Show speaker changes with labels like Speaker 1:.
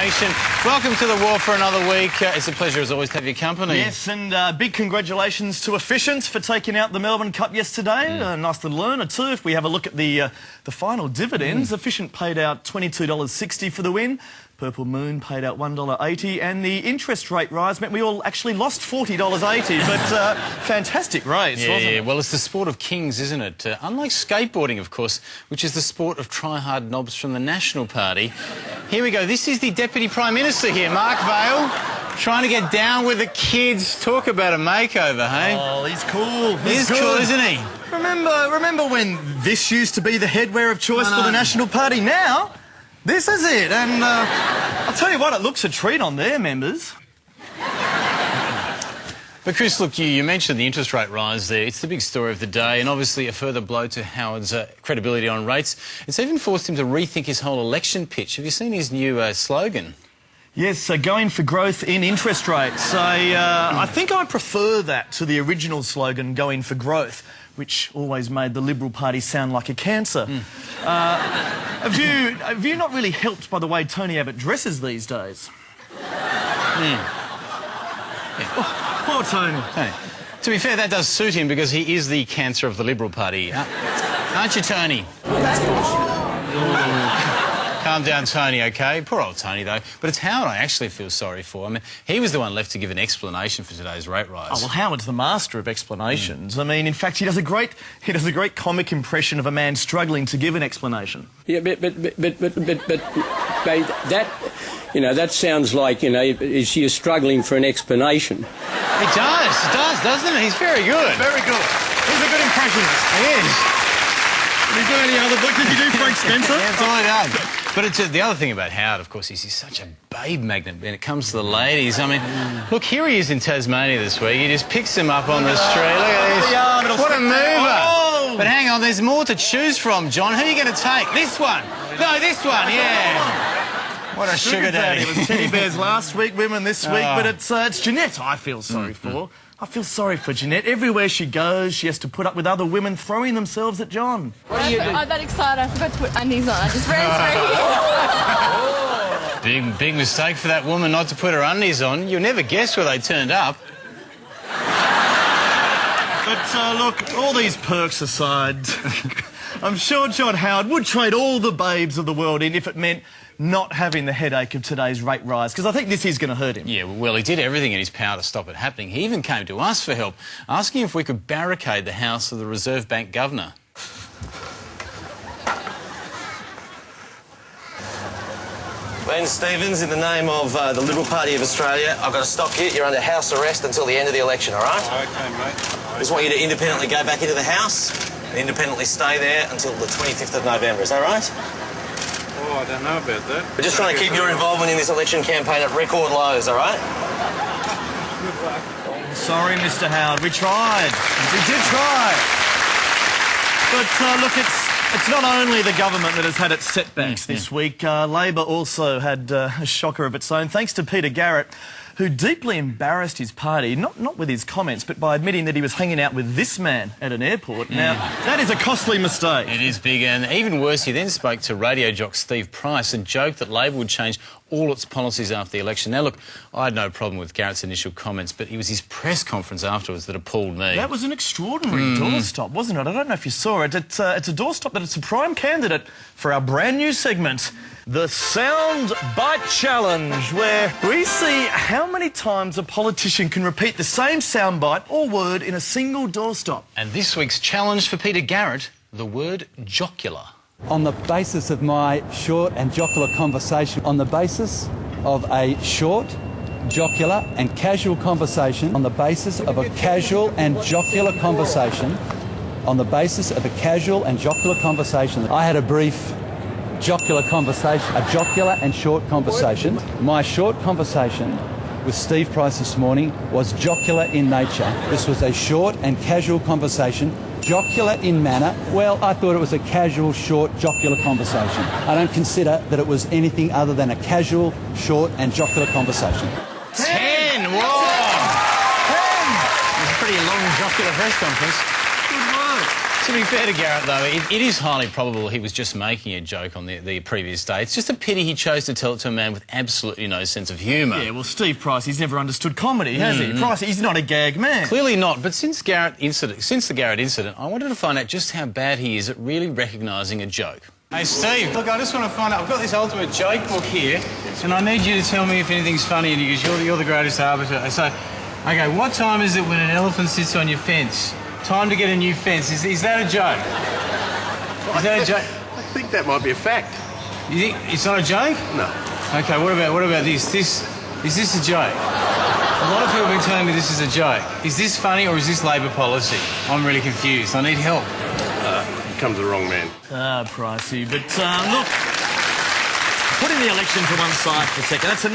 Speaker 1: Nation. Welcome to the War for another week. It's a pleasure, as always, to have your company.
Speaker 2: Yes, and big congratulations to Efficient for taking out the Melbourne Cup yesterday. Nice little earner too. If we have a look at the final dividends, Efficient paid out $22.60 for the win. Purple Moon paid out $1.80, and the interest rate rise meant we all actually lost $40.80, but fantastic race, wasn't it?
Speaker 1: Yeah, well, it's the sport of kings, isn't it? Unlike skateboarding, of course, which is the sport of try-hard knobs from the National Party. Here we go. This is the Deputy Prime Minister here, Mark Vaile, trying to get down with the kids. Talk about a makeover, hey?
Speaker 2: Oh, he's cool.
Speaker 1: He's cool, isn't he?
Speaker 2: Remember when this used to be the headwear of choice for the National Party? Now, this is it, and I'll tell you what, it looks a treat on their members.
Speaker 1: But Chris, look, you mentioned the interest rate rise there. It's the big story of the day, and obviously a further blow to Howard's credibility on rates. It's even forced him to rethink his whole election pitch. Have you seen his new slogan?
Speaker 2: Yes, going for growth in interest rates. I think I prefer that to the original slogan, going for growth, which always made the Liberal Party sound like a cancer. Have you not really helped by the way Tony Abbott dresses these days? Oh, poor Tony.
Speaker 1: To be fair, that does suit him because he is the cancer of the Liberal Party. Aren't you, Tony? Calm down, Tony, OK? Poor old Tony, though. But it's Howard I actually feel sorry for. I mean, he was the one left to give an explanation for today's rate rise.
Speaker 2: Oh, well, Howard's the master of explanations. I mean, in fact, he does a great comic impression of a man struggling to give an explanation.
Speaker 3: Yeah, but that, you know, that sounds like, you know, you're struggling for an explanation.
Speaker 1: It does, doesn't it? He's very good.
Speaker 2: Very good. He's a good impressionist.
Speaker 1: He is.
Speaker 2: Did you do any other book? Did you do Frank Spencer?
Speaker 1: Yeah, that's all I done. But it's, the other thing about Howard, of course, is he's such a babe magnet when it comes to the ladies. I mean, look, here he is in Tasmania this week. He just picks them up on the street. Look at this. What a mover. Oh. But hang on, there's more to choose from, John. Who are you going to take? This one? No, this one, yeah. What a sugar daddy.
Speaker 2: It was teddy bears last week, women this week, but it's Jeanette I feel sorry for. I feel sorry for Jeanette. Everywhere she goes, she has to put up with other women throwing themselves at John.
Speaker 4: What do you do? I'm that excited, I forgot to put undies on. I just ran straight.
Speaker 1: Big mistake for that woman not to put her undies on. You'll never guess where they turned up.
Speaker 2: But look, all these perks aside, I'm sure John Howard would trade all the babes of the world in if it meant not having the headache of today's rate rise, because I think this is going to hurt him.
Speaker 1: Yeah, well, he did everything in his power to stop it happening. He even came to us for help, asking if we could barricade the house of the Reserve Bank Governor.
Speaker 5: Len Stevens, in the name of the Liberal Party of Australia, I've got to stop you. You're under house arrest until the end of the election, all right?
Speaker 6: OK, mate.
Speaker 5: I just want you to independently go back into the house and independently stay there until the 25th of November. Is that right?
Speaker 6: Oh, I don't know about that.
Speaker 5: We're just trying to keep your involvement in this election campaign at record lows, all right?
Speaker 2: Sorry, Mr. Howard, we tried. We did try. But look, it's not only the government that has had its setbacks this week. Labor also had a shocker of its own, thanks to Peter Garrett, who deeply embarrassed his party, not with his comments, but by admitting that he was hanging out with this man at an airport. Now, that is a costly mistake.
Speaker 1: It is big, and even worse, he then spoke to radio jock Steve Price and joked that Labor would change all its policies after the election. Now, look, I had no problem with Garrett's initial comments, but it was his press conference afterwards that appalled me.
Speaker 2: That was an extraordinary doorstop, wasn't it? I don't know if you saw it. It's a doorstop that it's a prime candidate for our brand new segment, the Sound Bite Challenge, where we see how many times a politician can repeat the same soundbite or word in a single doorstop.
Speaker 1: And this week's challenge for Peter Garrett, the word jocular.
Speaker 7: On the basis of my short and jocular conversation, on the basis of a short, jocular and casual conversation, on the basis of a casual and jocular conversation, on the basis of a casual and jocular conversation, I had a brief jocular conversation, a jocular and short conversation. My short conversation with Steve Price this morning was jocular in nature. This was a short and casual conversation. Jocular in manner, well, I thought it was a casual, short, jocular conversation. I don't consider that it was anything other than a casual, short and jocular conversation.
Speaker 1: 10! Whoa! 10! It was a pretty long jocular press conference.
Speaker 2: Good work.
Speaker 1: To be fair to Garrett, though, it is highly probable he was just making a joke on the previous day. It's just a pity he chose to tell it to a man with absolutely no sense of humour.
Speaker 2: Yeah, well, Steve Price, he's never understood comedy, has he? Price, he's not a gag man.
Speaker 1: Clearly not, but since the Garrett incident, I wanted to find out just how bad he is at really recognising a joke. Hey, Steve, look, I just want to find out, I've got this ultimate joke book here, and I need you to tell me if anything's funny, because you're the greatest arbiter. So, OK, what time is it when an elephant sits on your fence? Time to get a new fence. Is that a joke? Is that a joke?
Speaker 6: I think that might be a fact.
Speaker 1: You think it's not a joke?
Speaker 6: No.
Speaker 1: OK, what about this? Is this a joke? A lot of people have been telling me this is a joke. Is this funny or is this Labor policy? I'm really confused. I need help.
Speaker 6: You come to the wrong man.
Speaker 2: Ah, Pricey. But, look, putting the election to one side for a second, that's enough.